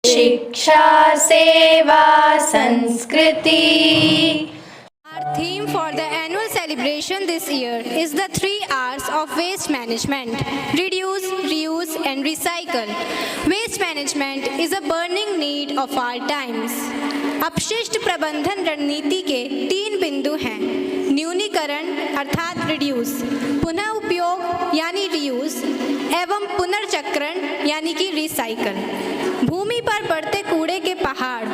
शिक्षा सेवा संस्कृति. Our theme for the annual celebration this year is the 3 R's of waste management: reduce, reuse and recycle. Waste management is a burning need of our times. अपशिष्ट प्रबंधन रणनीति के 3 बिंदु हैं: न्यूनीकरण अर्थात रिड्यूस, पुनः उपयोग यानी रीयूज एवं पुनर्चक्रण यानी कि रिसाइकल। भूमि पर बढ़ते कूड़े के पहाड़,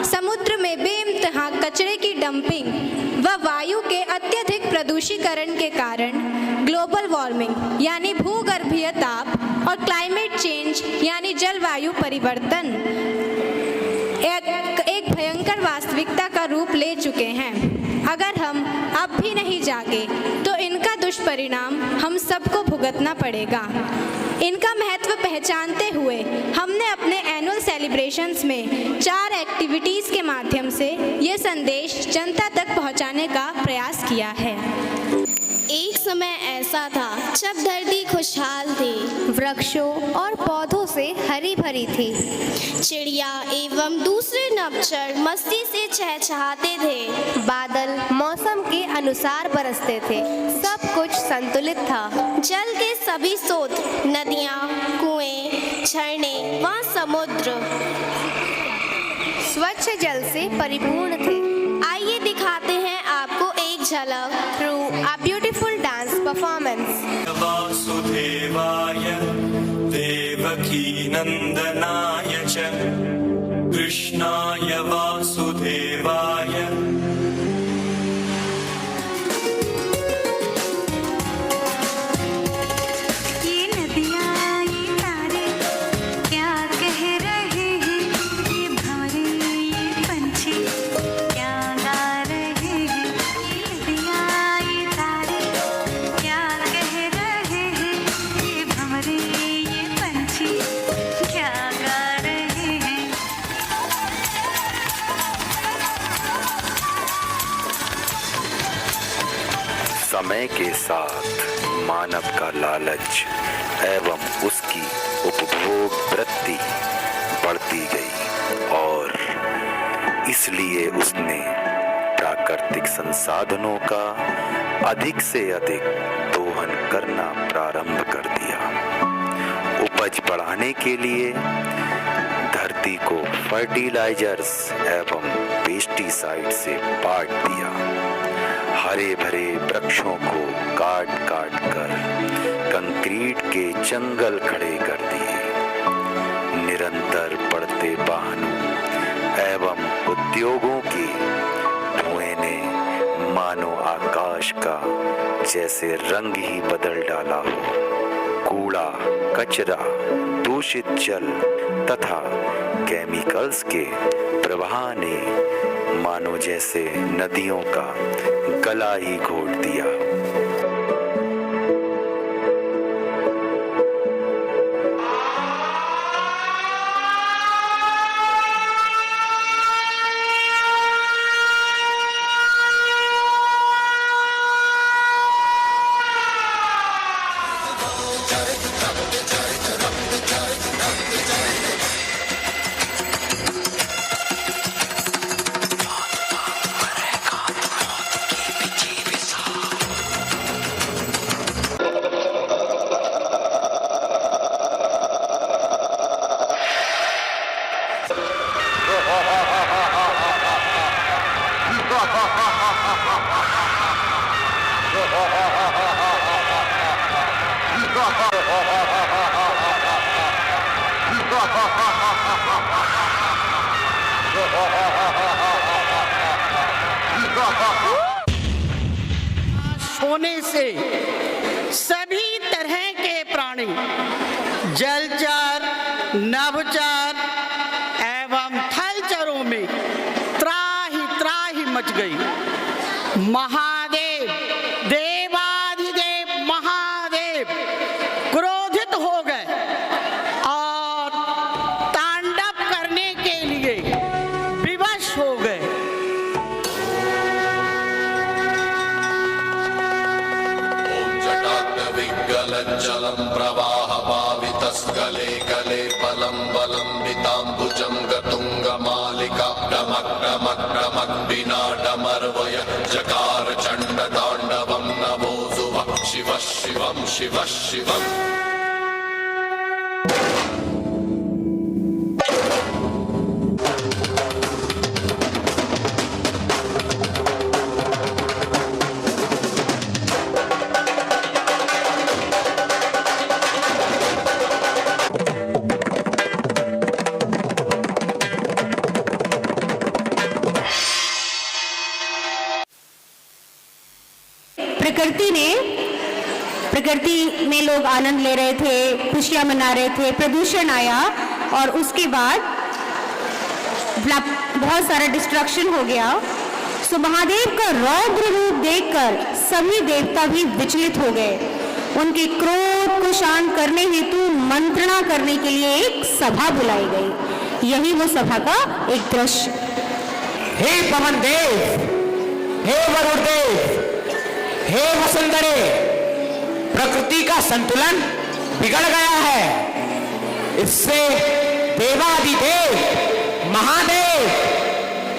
समुद्र में बेइंतहा कचरे की डंपिंग व वायु के अत्यधिक प्रदूषीकरण के कारण ग्लोबल वार्मिंग यानी भूगर्भीय ताप और क्लाइमेट चेंज यानी जलवायु परिवर्तन एक भयंकर वास्तविकता का रूप ले चुके हैं। अगर हम अब भी नहीं जागे तो इनका दुष्परिणाम हम सबको भुगतना पड़ेगा। इनका महत्व पहचानते हुए हमने अपने एनुअल सेलिब्रेशंस में 4 एक्टिविटीज़ के माध्यम से ये संदेश जनता तक पहुंचाने का प्रयास किया है। एक समय ऐसा था जब धरती खुशहाल थी, वृक्षों और पौधों से हरी भरी थी, चिड़िया एवं दूसरे नभचर मस्ती से चहचहाते थे, बादल मौसम के अनुसार बरसते थे, सब कुछ संतुलित था। जल के सभी स्रोत, नदियाँ, कुएं, झरने व समुद्र स्वच्छ जल से परिपूर्ण थे। आइए दिखाते हैं आपको एक झलक through a beautiful dance performance. वासुदेवाय देवकी नंदनाय च कृष्णाय वासुदेवाय समय के साथ मानव का लालच एवं उसकी उपभोग वृत्ति बढ़ती गई और इसलिए उसने प्राकृतिक संसाधनों का अधिक से अधिक दोहन करना प्रारंभ कर दिया। उपज बढ़ाने के लिए धरती को फर्टिलाइजर्स एवं पेस्टिसाइड से पाट दिया। हरे भरे वृक्षों को काट काट कर कंक्रीट के जंगल खड़े कर दिए। निरंतर बढ़ते वाहनों एवं उद्योगों के धुएं ने मानो आकाश का जैसे रंग ही बदल डाला हो। कूड़ा, कचरा, दूषित जल तथा केमिकल्स के प्रवाह ने मानो जैसे नदियों का गला ही घोट दिया। होने से सभी तरह के प्राणी, जलचर, नभचर एवं थलचरों में त्राहि त्राहि मच गई। महादेव, देवाधिदेव महादेव क्रोधित हो गए और तांडव करने के लिए विवश हो गए। जलम प्रवाह पावितस्कले कले बलम बलम वितांबुजम डमक्डमक्डमक्डिनाडमर्वय जकार चण्डताण्डवं नमो सुवः शिवः शिवं शिवः शिवम् प्रकृति में लोग आनंद ले रहे थे, खुशियां मना रहे थे, प्रदूषण आया और उसके बाद बहुत सारा डिस्ट्रक्शन हो गया। सो महादेव का रौद्र रूप देखकर सभी देवता भी विचलित हो गए। उनके क्रोध को शांत करने हेतु मंत्रणा करने के लिए एक सभा बुलाई गई। यही वो सभा का एक दृश्य। हे पवन देव, हे वरुण देव, हे वसुंधरे, प्रकृति का संतुलन बिगड़ गया है। इससे देवादिदेव महादेव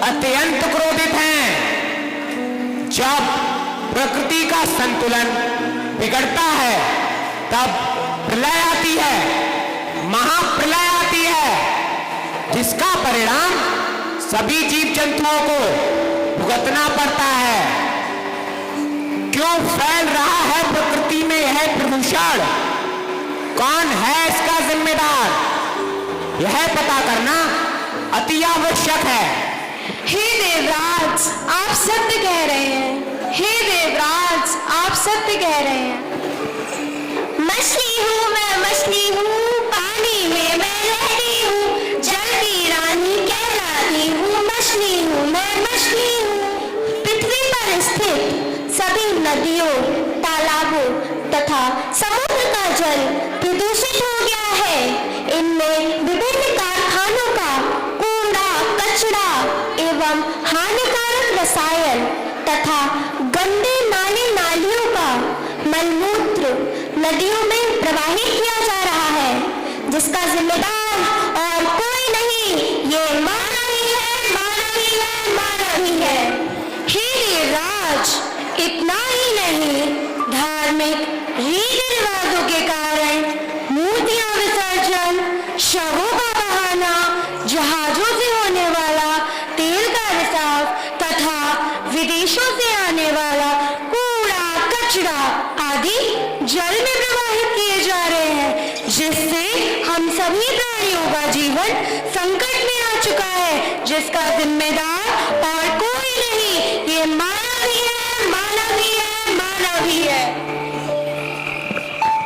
अत्यंत क्रोधित हैं। जब प्रकृति का संतुलन बिगड़ता है तब प्रलय आती है, महाप्रलय आती है, जिसका परिणाम सभी जीव जंतुओं को भुगतना पड़ता है। क्यों फैल रहा है प्रकृति में यह प्रदूषण? कौन है इसका जिम्मेदार? यह पता करना अति आवश्यक है। हे देवराज, आप सत्य कह रहे हैं। हे देवराज, आप सत्य कह रहे हैं। मछली हूँ मैं, मछली हूँ, पानी में मैं रहती हूँ, जल की रानी कहलाती हूँ। मछली हूँ मैं, मछली हूँ। पृथ्वी पर स्थित सभी नदियों, तालाबों तथा समुद्र का जल प्रदूषित हो गया है। इनमें विभिन्न कारखानों का कूड़ा, कचरा एवं हानिकारक रसायन तथा गंदे नाले नालियों का मलमूत्र नदियों में प्रवाहित किया जा रहा है, जिसका जिम्मेदार और कोई नहीं, ये मानव ही है, मानव ही है, मानव ही है। हे देवराज, इतना ही नहीं, धार्मिक रीति रिवाजों के कारण मूर्तियां विसर्जन, शवों का बहाना, जहाजों से होने वाला तेल का रिसाव तथा विदेशों से आने वाला कूड़ा, कचरा आदि जल में प्रवाहित किए जा रहे हैं, जिससे हम सभी प्राणियों का जीवन संकट में आ चुका है, जिसका जिम्मेदार और कोई नहीं, ये मानव ही है, मानव ही है, मानव ही है।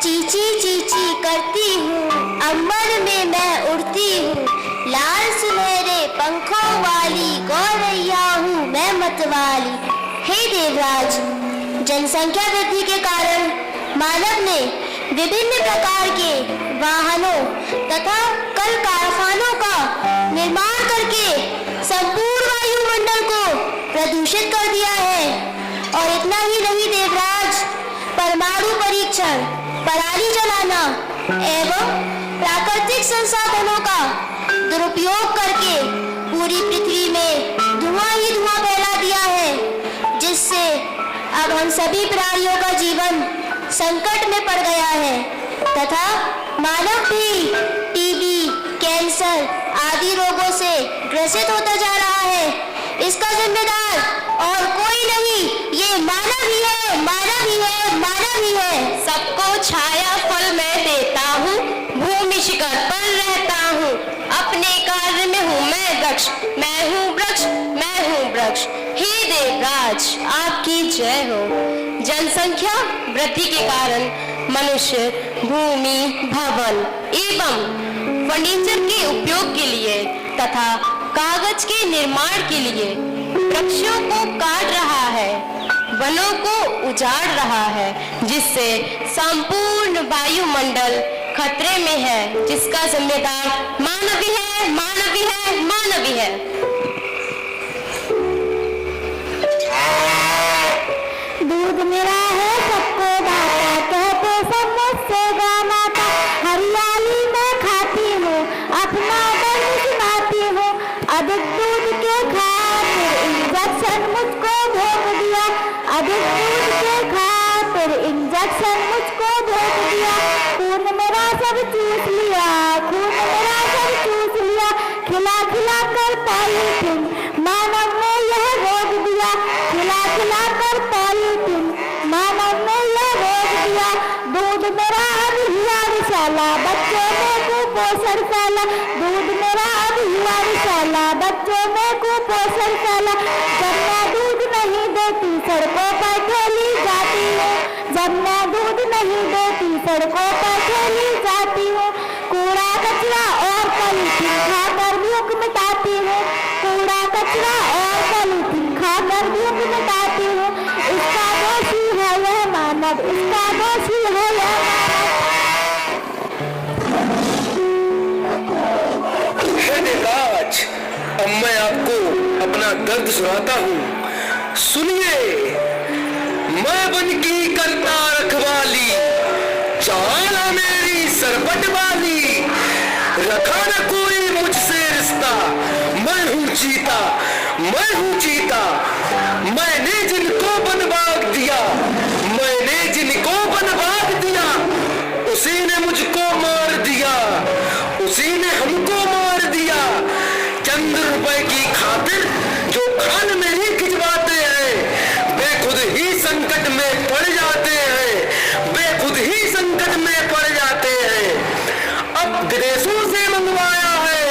चींची चींची करती हूँ, अंबर में मैं उड़ती हूँ, लाल सुनहरे पंखों वाली गौरैया हूँ मैं मतवाली। हे देवराज, जनसंख्या वृद्धि के कारण मानव ने विभिन्न प्रकार के वाहनों तथा कल कारखानों का निर्माण करके संपूर्ण वायुमंडल को प्रदूषित कर दिया है। और इतना ही नहीं देवराज, परमाणु परीक्षण, पराली जलाना एवं प्राकृतिक संसाधनों का दुरुपयोग करके पूरी पृथ्वी में धुआं ही धुआं फैला दिया है, जिससे अब हम सभी प्राणियों का जीवन संकट में पड़ गया है तथा मानव भी टीबी, कैंसर आदि रोगों से ग्रसित होता जा रहा है। इसका जिम्मेदार और कोई नहीं, ये मानव ही है, मानव ही है, मानव ही है। सबको छाया फल मैं देता हूँ, भूमि शिखर पर रहता हूँ, अपने कार्य में हूँ मैं दक्ष, मैं हूँ वृक्ष, मैं हूँ वृक्ष। हे देवराज, आपकी जय हो। जनसंख्या वृद्धि के कारण मनुष्य भूमि, भवन एवं फर्नीचर के उपयोग के लिए तथा कागज के निर्माण के लिए वृक्षों को काट रहा है, वनों को उजाड़ रहा है, जिससे संपूर्ण वायुमंडल खतरे में है, जिसका जिम्मेदार मानव ही है, मानव ही है, मानव ही है। दूध मेरा है सबको दाता, कहते सब मुझसे गाता, हरियाली मैं खाती हूँ, अपना दर्द सुनाती हूँ, अधिक दूध के जो मैं कुपोषण फैला, जब मैं दूध नहीं देती सड़कों पर ठेली जाती हूँ, जब मैं दूध नहीं देती सड़कों पर ठेली जाती हूँ, कूड़ा कचरा और पॉलीथीन खाकर भूख मिटाती हूँ, कूड़ा कचरा और पॉलीथीन खाकर भूख मिटाती हूँ, इसका दोषी है यह मानव, इसका दोषी है यह आज अब मैं आपको अपना दर्द सुनाता हूँ, सुनिए। मैं बन की करता रखवाली, चाला मेरी सरपट वाली, रखा न कोई मुझसे रिश्ता, मैं हूँ चीता, मैं हूँ चीता। मैंने जिनको बनवाग दिया, मैंने जिनको बनवाग दिया, उसी ने मुझको मार दिया, उसी ने हमको मार दिया। चंद रुपए की खातिर जो खान में ही खिंचवाते हैं, वे खुद ही संकट में पड़ जाते हैं, वे खुद ही संकट में पड़ जाते हैं। अब विदेशों से मंगवाया है,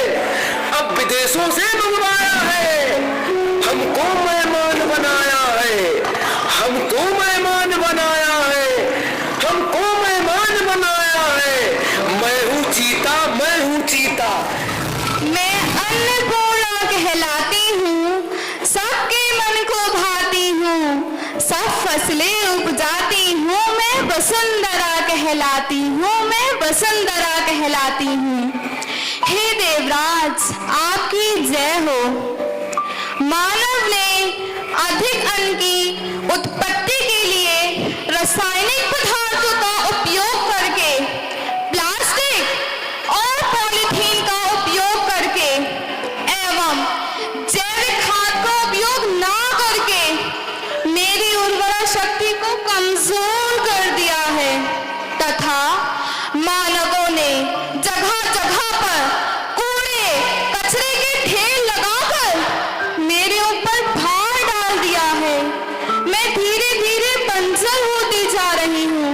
अब विदेशों से मंगवाया है, हमको मेहमान बनाया है, हमको मेहमान बनाया है, हमको मेहमान बनाया है। मैं हूँ चीता, मैं हूँ चीता। मैं अन्नपूर्णा कहलाती हूँ, सबके मन को भाती हूँ, सब फसलें उपजाती हूँ, मैं वसुंधरा कहलाती हूँ, मैं वसुंधरा कहलाती हूँ। हे देवराज, आपकी जय हो। मानव ने अधिक अन्न की उत्पत्ति के लिए रासायनिक पदार्थों का उपयोग करके, प्लास्टिक और पॉलीथीन का उपयोग करके एवं जैविक खाद का उपयोग ना करके मेरी उर्वरा शक्ति को कमजोर कर दिया है, तथा मानवों ने जगह जगह पर कूड़े कचरे के ढेर लगाकर मेरे ऊपर भार डाल दिया है। मैं धीरे धीरे बंजर होती जा रही हूँ,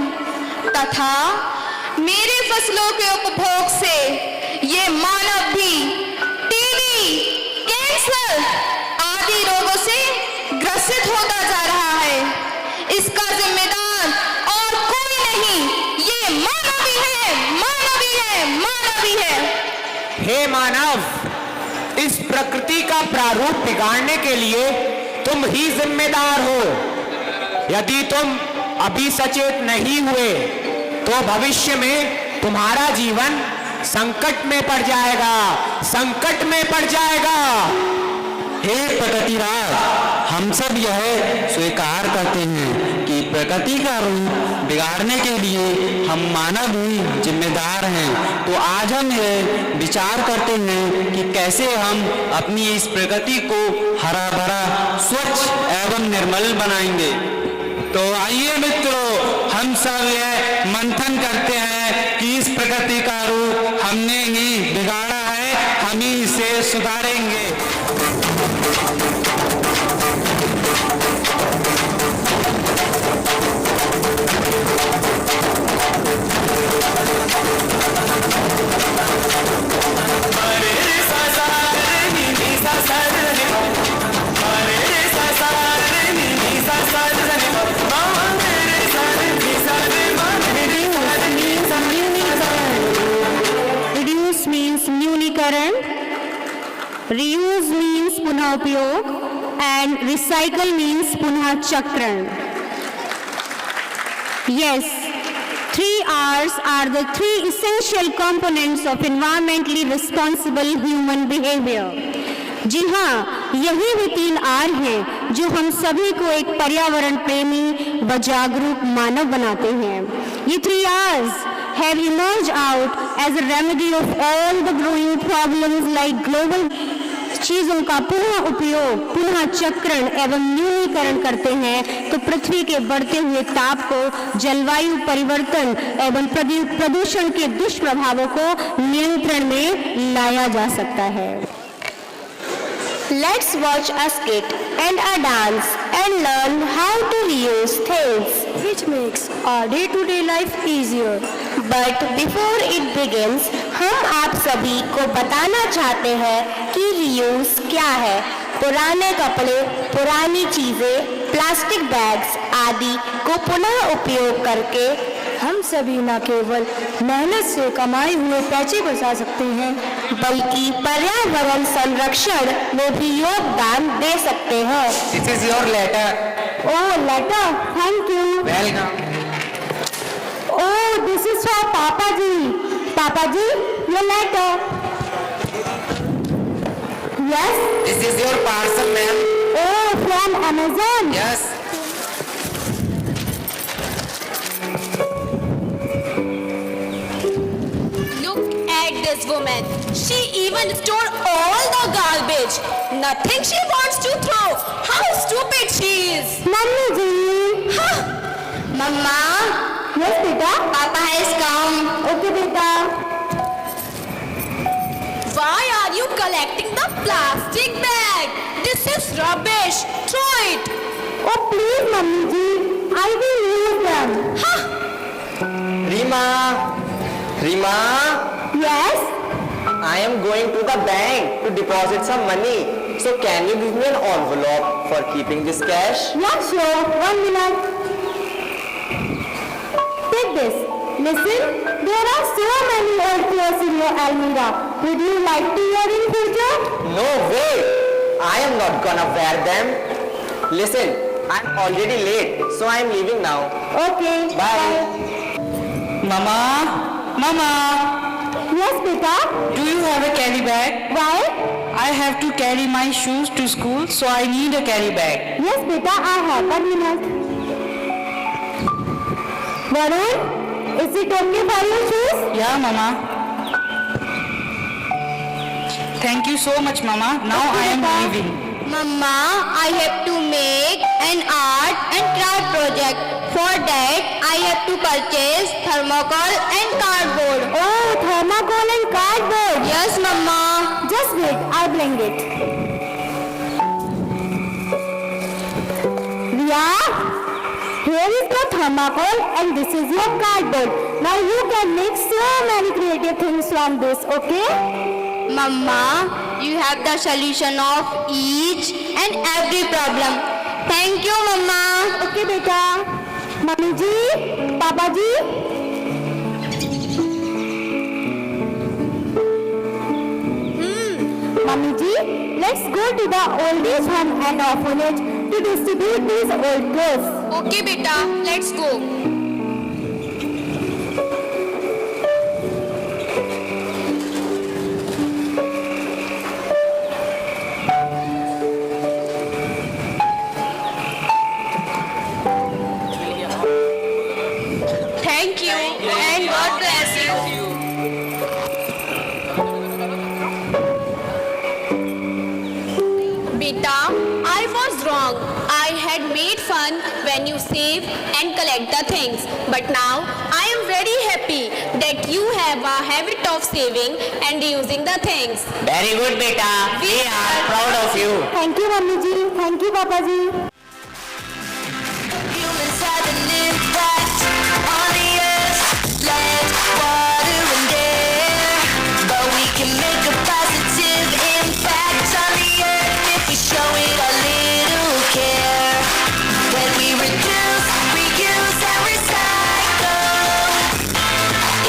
तथा मेरे फसलों के उपभोग से ये मानव भी टीबी, कैंसर आदि रोगों से ग्रसित होता जा रहा है। इसका जिम्मेदार और कोई नहीं, ये मानव ही है, मानव ही है, मानव ही है। हे मानव, इस प्रकृति का प्रारूप बिगाड़ने के लिए तुम ही जिम्मेदार हो। यदि तुम अभी सचेत नहीं हुए तो भविष्य में तुम्हारा जीवन संकट में पड़ जाएगा, संकट में पड़ जाएगा। हे प्रकृतिराज, हम सब यह स्वीकार करते हैं कि प्रकृति का रूप बिगाड़ने के लिए हम मानव ही जिम्मेदार हैं। तो आज हम यह विचार करते हैं कि कैसे हम अपनी इस प्रकृति को हरा भरा, स्वच्छ एवं निर्मल बनाएंगे। तो आइए मित्रों, हम सब यह मंथन करते हैं कि इस प्रकृति का रूप हमने ही बिगाड़ा है, हम ही इसे सुधारेंगे। Reduce means न्यूनीकरण, reuse means पुनः उपयोग and recycle means पुनः चक्रण. Yes, 3 R's are the 3 essential components of environmentally responsible human behavior. जी हाँ, यही वे 3 R हैं जो हम सभी को एक पर्यावरण प्रेमी व जागरूक मानव बनाते हैं। ये 3 R's have emerged out as a remedy of all the growing problems like global चीजों का पुनः उपयोग, पुनः चक्रण एवं न्यूनीकरण करते हैं तो पृथ्वी के बढ़ते हुए ताप को, जलवायु परिवर्तन एवं प्रदूषण के दुष्प्रभावों को नियंत्रण में लाया जा सकता है। Let's watch a skit and a dance and learn how to reuse things. Which makes our day-to-day life easier. But before it begins हम आप सभी को बताना चाहते हैं कि रीयूज क्या है। पुराने कपड़े, पुरानी चीजें, प्लास्टिक बैग्स आदि को पुनः उपयोग करके हम सभी न केवल मेहनत से कमाए हुए पैसे बचा सकते हैं बल्कि पर्यावरण संरक्षण में भी योगदान दे सकते हैं। This is your letter. Oh letter, thank you. Welcome. Oh this is for papa ji. पापा जी ये letter. Yes this is your parcel ma'am. Oh from Amazon. Yes. This woman, she even stored all the garbage. Nothing she wants to throw. How stupid she is. Mummy ji. Huh? Mama. Yes बेटा। Papa has come. Okay बेटा। Why are you collecting the plastic bag? This is rubbish. Throw it. Oh please mummy ji, I will use them. Huh? Reema, Reema, Yes. I am going to the bank to deposit some money. So can you give me an envelope for keeping this cash? Yeah, sure. 1 minute. Take this. Listen, there are so many old clothes in your almirah. Would you like to wear in future? No way! I am not gonna wear them. Listen, I'm already late, so I'm leaving now. Okay. Bye. Mama, Mama, Yes, beta. do you have a carry bag? Why? I have to carry my shoes to school, so I need a carry bag. Yes, beta, I have. 1 minute. Varun, is it okay for your shoes? Yeah, Mama. Thank you so much, Mama. Now I am leaving. Mama, I have to make an art and craft project. For that, I have to purchase thermocol and cardboard. Oh, thermocol and cardboard. Yes, Mama. Just wait, I'll bring it. Riya, here is the thermocol and this is your cardboard. Now you can make so many creative things from this, okay? Mama, you have the solution of each and every problem. Thank you, Mama. Okay, beta. Mummy ji, Papa ji. Mummy ji, let's go to the old age home and orphanage to distribute these old clothes. Okay, beta. Let's go. Thank you and God bless you. Beta, I was wrong. I had made fun when you save and collect the things. But now I am very happy that you have a habit of saving and using the things. Very good, beta. We are proud of you. Thank you, Mummy ji. Thank you, Papa ji. Humans have an impact on the earth, land, water and air. But we can make a positive impact on the earth if we show it a little care. When we reduce, reuse and recycle,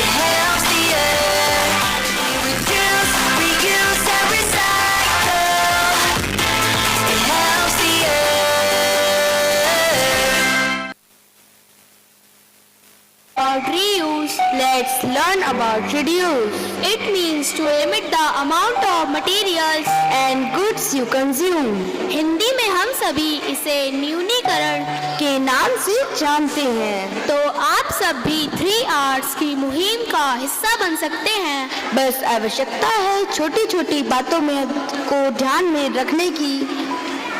it helps the earth. We reduce, reuse and recycle, it helps the earth. About reuse, let's learn about reduce. It means to limit the amount of materials and goods you consume. Hindi में हम सभी इसे न्यूनीकरण के नाम से जानते हैं। तो आप सब भी 3Rs की मुहिम का हिस्सा बन सकते हैं। बस आवश्यकता है छोटी छोटी बातों में को ध्यान में रखने की।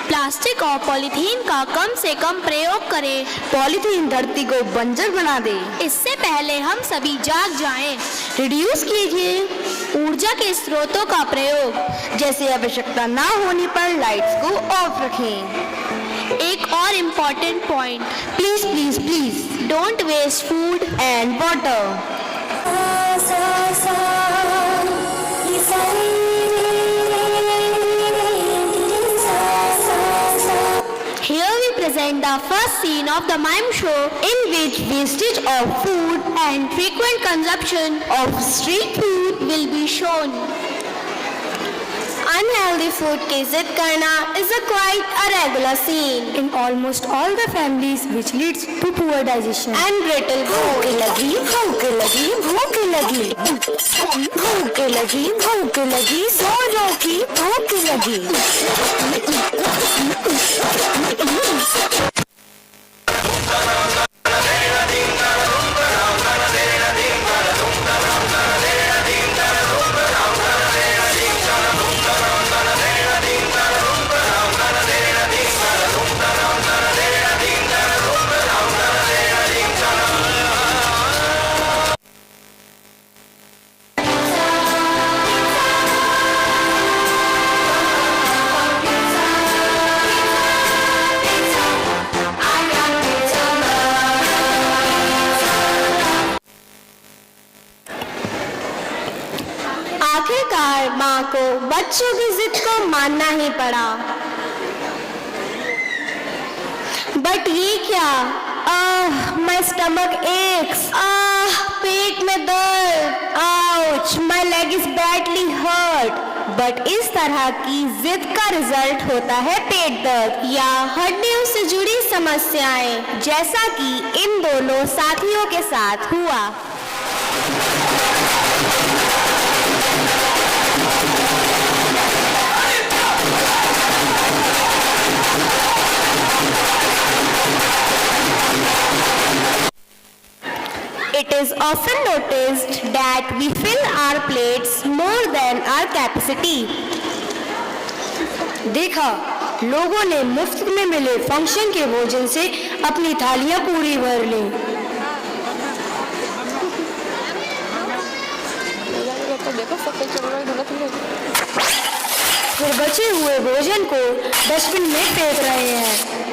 प्लास्टिक और पॉलीथीन का कम से कम प्रयोग करें। पॉलीथीन धरती को बंजर बना दे। इससे पहले हम सभी जाग जाएं। रिड्यूस कीजिए। ऊर्जा के स्रोतों का प्रयोग, जैसे आवश्यकता ना होने पर लाइट्स को ऑफ रखें। एक और important point, please please please don't waste food and water. Here we present the first scene of the mime show, in which wastage of food and frequent consumption of street food will be shown. Unhealthy food की जिद करना is a quite a regular scene In almost all the families, which leads to poor digestion. and brittle भूख bones. लगी, भूख लगी, भूख लगी, भूख लगी, भूख लगी, जोरों की भूख लगी। आखिरकार माँ को बच्चों की जिद को मानना ही पड़ा। बट ये क्या? माय स्टमक एक्स, पेट में दर्द, ouch, my leg is badly hurt. But इस तरह की जिद का रिजल्ट होता है पेट दर्द या हड्डियों से जुड़ी समस्याएं, जैसा कि इन दोनों साथियों के साथ हुआ। It is often noticed that we fill our plates more than our capacity. देखा, लोगों ने मुफ्त में मिले फंक्शन के भोजन से अपनी थालियां पूरी भर ली। फिर बचे हुए भोजन को डस्टबिन में फेंक रहे हैं।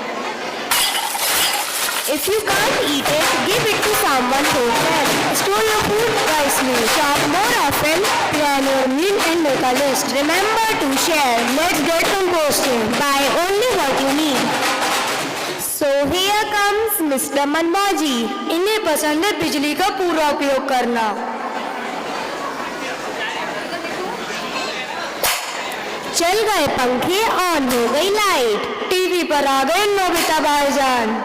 If you can't eat it, give it to someone who can. Store your food wisely. Shop more often. Plan your meal and make a list. Remember to share. Let's get composting. Buy only what you need. So here comes Mr. मनमौजी. इन्हें पसंद है बिजली का पूरा उपयोग करना। चल गए पंखे, ऑन हो गई लाइट, टीवी पर आ गए नोबिता भाईजान।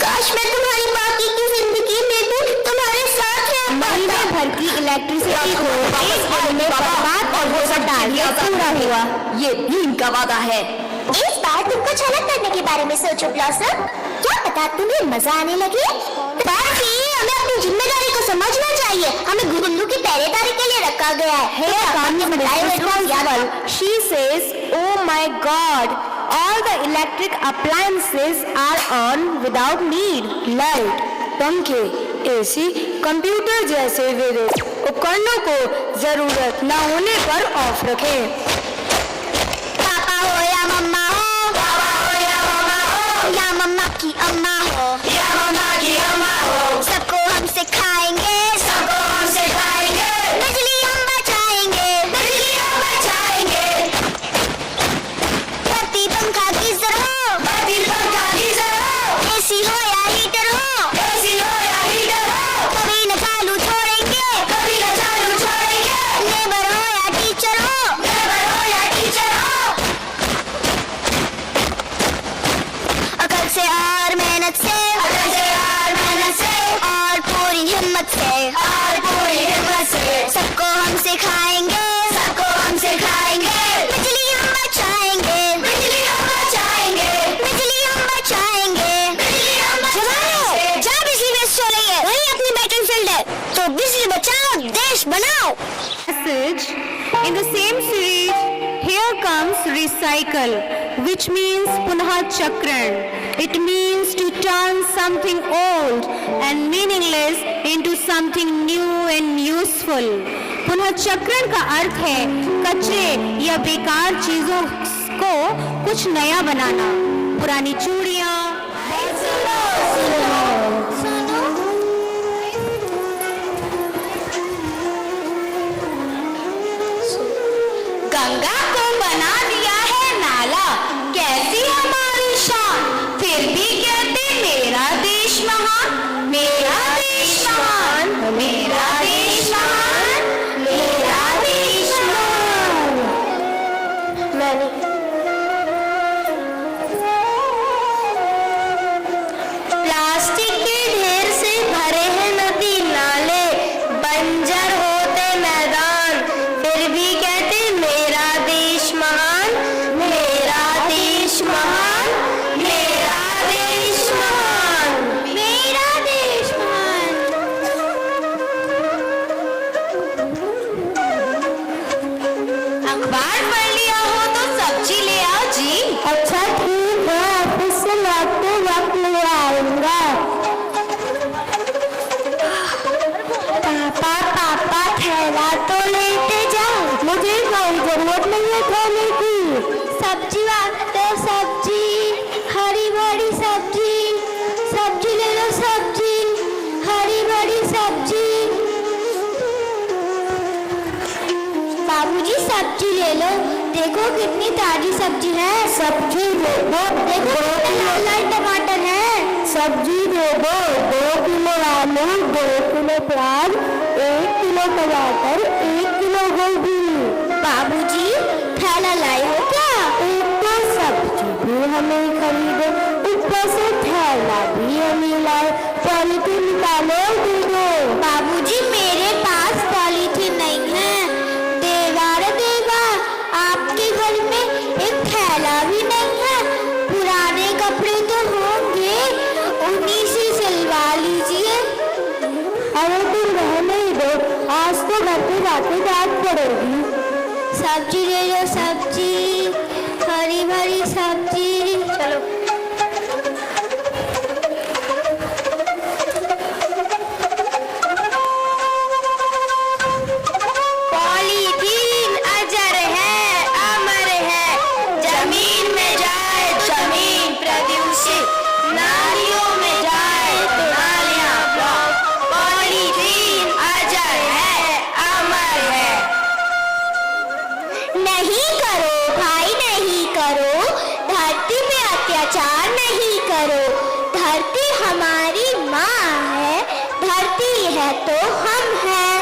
काश मैं तुम्हारी बाकी की जिंदगी में भी तुम्हारे साथ रह पाता। महीने भर की इलेक्ट्रिसिटी को एक दिन में बर्बाद और वो डालिया पूरा हुआ। ये भीम का वादा है। इस बार तुमको छलक करने के बारे में सोचो ब्लॉसम। क्या पता तुम्हें मजा आने लगे। बाकी हमें अपनी जिम्मेदारी को समझना चाहिए। हमें गुल्लू की पहरेदारी के लिए रखा गया है। She says, "Oh my God, all the electric appliances are on without need." Light, पंखे, एसी, कंप्यूटर जैसे विद्युत उपकरणों को जरूरत न होने पर ऑफ रखें। पापा हो या मम्मा हो, पापा हो या मम्मा हो, या मम्मा की अम्मा हो, या मम्मा की अम्मा हो, सबको हम सिखाएंगे, सबको हम सिखाएंगे, बिजली हम बचाएंगे, बिजली हम बचाएंगे। बत्ती पंखा गीजर हो, बत्ती पंखा गीजर हो, एसी हो या हीटर हो, एसी हो या हीटर हो, कभी न चालू छोड़ेंगे, कभी न चालू छोड़ेंगे। लेबर हो या टीचर हो, लेबर हो या टीचर हो, अकल से और मेहनत से, अकल से और मेहनत से, और पूरी हिम्मत से, और पूरी हिम्मत से, सबको हम सिखाएंगे, सबको हम सिखाएंगे, बिजली हम बचाएंगे, बिजली हम बचाएंगे, बिजली हम बचाएंगे, बिजली हम बचाएंगे। जहाँ बिजली वेस्ट हो रही है वहीं अपनी बैटलफील्ड है, तो बिजली बचाओ, देश बनाओ। Message in the same series, here comes recycle, which means punah chakran. It means to turn something old and meaningless into something new and useful. पुनः चक्रण का अर्थ है कचरे या बेकार चीजों को कुछ नया बनाना। पुरानी चूड़ियाँ, गंगा को बना दिया है नाला, कैसी हमारी शान, फिर भी कहते मेरा देश महान, मेरा देश महान, मेरा देश महान, मेरा देश महान। प्लास्टिक के ढेर से भरे हैं नदी नाले, बंजर होते मैदान, फिर भी कहते मेरा देश महान, मेरा देश महान, मेरा देश महान, मेरा देश महान। अखबार पढ़ लिया हो तो सब्जी ले आओ जी। अच्छा ठीक है, ऑफिस से लौटते वक्त ले आऊंगा। पापा पापा थैला तो लेते जाओ। मुझे कोई जरूरत नहीं है थैले की। सब्जी वाले सब्जी, हरी भरी सब्जी, सब्जी ले लो सब्जी, हरी भरी सब्जी। बाबूजी सब्जी ले लो, देखो कितनी ताजी सब्जी है। सब्जी दे दो, देखो कितने लाल लाल टमाटर है। सब्जी दे दो, 2 किलो आलू, 2 किलो प्याज, 1 किलो टमाटर, 1 किलो गोभी। बाबूजी थैला लाए हो क्या? एक तो सब्जी भी हमें खरीदे, ऊपर से थैला भी हमें लाए। पॉलीथीन निकालो, दे दो। बाबूजी मेरे पास पॉलीथीन नहीं है। देगा आपके घर में एक थैला भी नहीं है। पुराने कपड़े तो होंगे, उन्हीं से सिलवा लीजिए। अरे तुम रहने दो, आज तो घर पे जाके डांट पड़ेगी। सब्जी ले लो सब्जी, हरी भरी सब्जी। चलो पॉलीथीन अजर है, अमर है, जमीन में जाए जमीन प्रदूषित, नालियों में जाए तो नालियां ब्लॉक। पॉलीथीन अजर है, अमर है। नहीं करो भाई नहीं करो, धरती पे अत्याचार नहीं करो। धरती हमारी माँ है, धरती है तो हम हैं।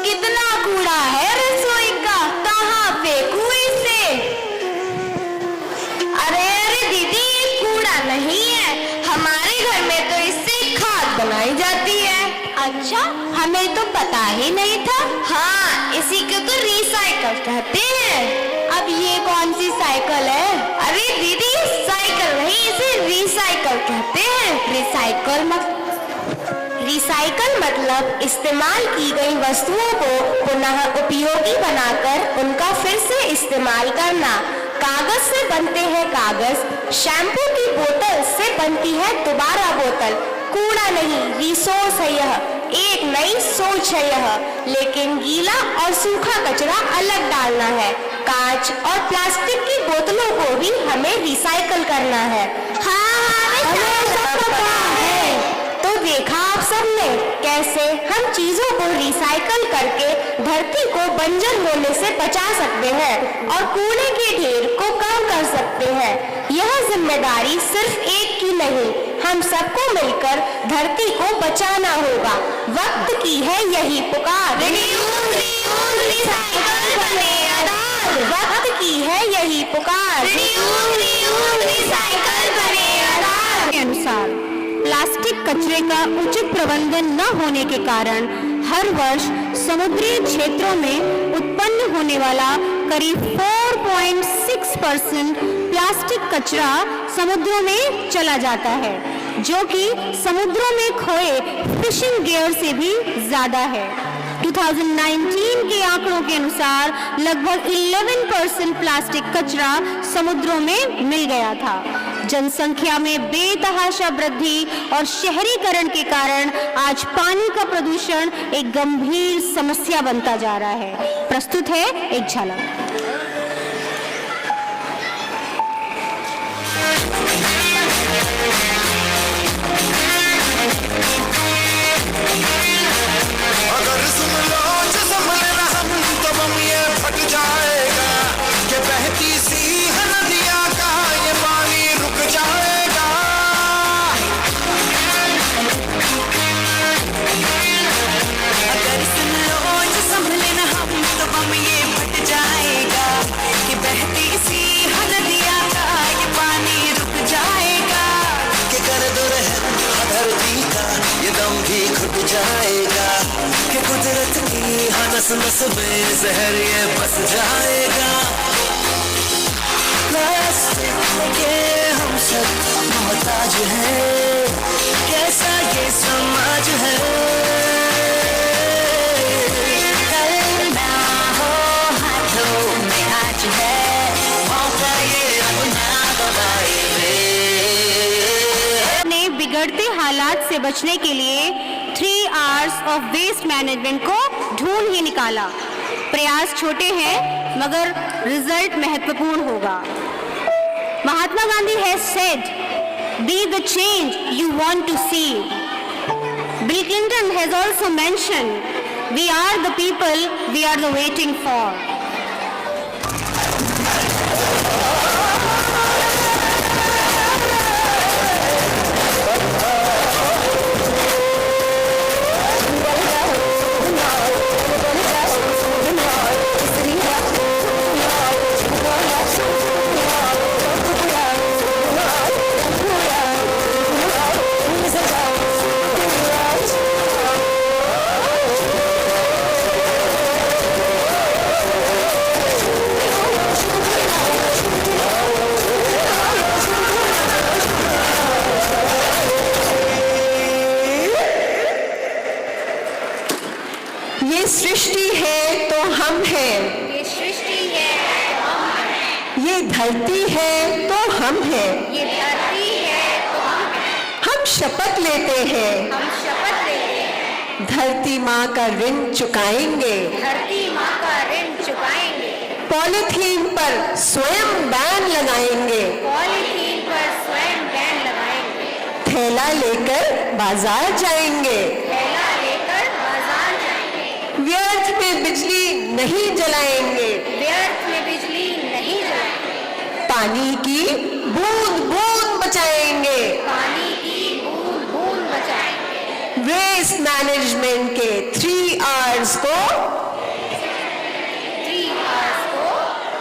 कितना कूड़ा है रसोई का, कहाँ फेंकूं इसे? अरे अरे दीदी, ये कूड़ा नहीं है, हमारे घर में तो इससे खाद बनाई जाती है। अच्छा, हमें तो पता ही नहीं था। हाँ, इसी को तो रिसाइकल कहते हैं। अब ये कौन सी साइकिल है? अरे दीदी, साइकिल नहीं, इसे रिसाइकल कहते हैं। रिसाइकल मतलब इस्तेमाल की गई वस्तुओं को पुनः उपयोगी बनाकर उनका फिर से इस्तेमाल करना। कागज से बनते हैं कागज, शैम्पू की बोतल से बनती है दोबारा बोतल। कूड़ा नहीं, रिसोर्स है यह, एक नई सोच है यह। लेकिन गीला और सूखा कचरा अलग डालना है। कांच और प्लास्टिक की बोतलों को भी हमें रिसाइकल करना है। हाँ, हमें सब पता है। तो देखा आप सबने कैसे हम चीजों को रिसाइकल करके धरती को बंजर होने से बचा सकते हैं और कूड़े के ढेर को कम कर सकते हैं। यह जिम्मेदारी सिर्फ एक की नहीं, हम सबको मिलकर धरती को बचाना होगा। वक्त की है यही पुकार, रिसाइकल बने आजाद। वक्त की है यही पुकार, रिसाइकल बने आजाद। के अनुसार प्लास्टिक कचरे का उचित प्रबंधन न होने के कारण हर वर्ष समुद्री क्षेत्रों में उत्पन्न होने वाला करीब 4.6% प्लास्टिक कचरा समुद्रों में चला जाता है, जो कि समुद्रों में खोए फिशिंग गियर से भी ज्यादा है। 2019 के आंकड़ों के अनुसार लगभग 11% प्लास्टिक कचरा समुद्रों में मिल गया था। जनसंख्या में बेतहाशा वृद्धि और शहरीकरण के कारण आज पानी का प्रदूषण एक गंभीर समस्या बनता जा रहा है। प्रस्तुत है एक झलक। घुट जाएगा कि कुदरत की हर नस नस में जहर ये बस जाएगा। प्लास्टिक के हम सब मोहताज हैं, कैसा ये समाज है। कल ना हो हाथों में आज है, मौका ये अपना गवाए ने बिगड़ते हालात से बचने के लिए 3 R's ऑफ वेस्ट मैनेजमेंट को ढूंढ ही निकाला। प्रयास छोटे हैं मगर रिजल्ट महत्वपूर्ण होगा। Mahatma Gandhi has said, "Be the change you want to see." Bill Clinton has also mentioned, "We are the people we are the waiting for." ये सृष्टि है तो हम हैं, ये सृष्टि है तो हम हैं, ये धरती है तो हम हैं, ये धरती है तो हम हैं, हम शपथ लेते हैं, हम शपथ लेते हैं, धरती माँ का ऋण चुकाएंगे, धरती माँ का ऋण चुकाएंगे, पॉलीथीन पर स्वयं बैन लगाएंगे, पॉलीथीन पर स्वयं बैन लगाएंगे, थैला लेकर बाजार जाएंगे, थैला लेकर बाजार जाएंगे, व्यर्थ में बिजली नहीं जलाएंगे, व्यर्थ में बिजली नहीं जलाएंगे, पानी की बूंद बूंद बचाएंगे, पानी की बूंद बूंद बचाएंगे, वेस्ट मैनेजमेंट के 3 R's को 3 R's को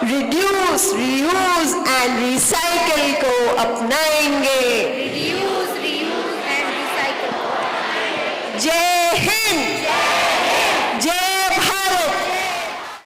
रिड्यूस, रीयूज एंड रिसाइकिल को अपनाएंगे। रिड्यूस